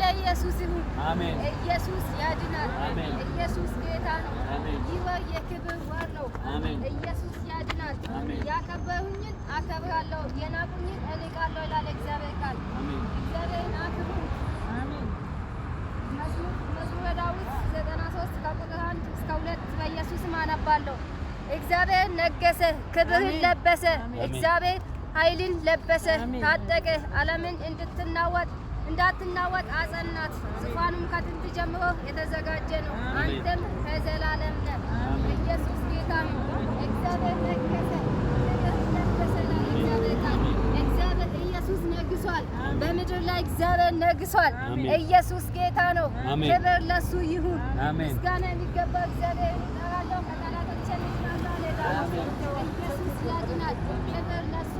ለኢየሱስ ይሁን። አሜን። ኢየሱስ ያድናል። አሜን። ኢየሱስ ጌታ ነው። አሜን። ይህ ወር የክብር ወር ነው። አሜን። ኢየሱስ ያድናል። አሜን። ያከበሩኝን አከብራለሁ፣ የናቁኝን እንቃለሁ ይላል እግዚአብሔር ቃል። አሜን። እግዚአብሔርን አክብሩ። አሜን። መዝሙረ ዳዊት 93 ከቁጥር 1 እስከ 2 በኢየሱስ ስም አነባለሁ። እግዚአብሔር ነገሰ፣ ክብርን ለበሰ። እግዚአብሔር ኃይልን ለበሰ፣ ታጠቀ። ዓለምን እንዳትናወጥ አጸናት። ዙፋኑም ከጥንት ጀምሮ የተዘጋጀ ነው። አንተም ከዘላለም ነህ። ኢየሱስ ጌታ ነው። እግዚአብሔር ነገሰ፣ ክብርን ለበሰ ይላል እግዚአብሔር ቃል። እግዚአብሔር ኢየሱስ ነግሷል። በምድር ላይ እግዚአብሔር ነግሷል። ኢየሱስ ጌታ ነው። ክብር ለሱ ይሁን። ምስጋና የሚገባ እግዚአብሔር እጠራለሁ። ከጠላቶቼ እጅ ነፃ አወጣለሁ። ኢየሱስ ያድናል። ክብር ለሱ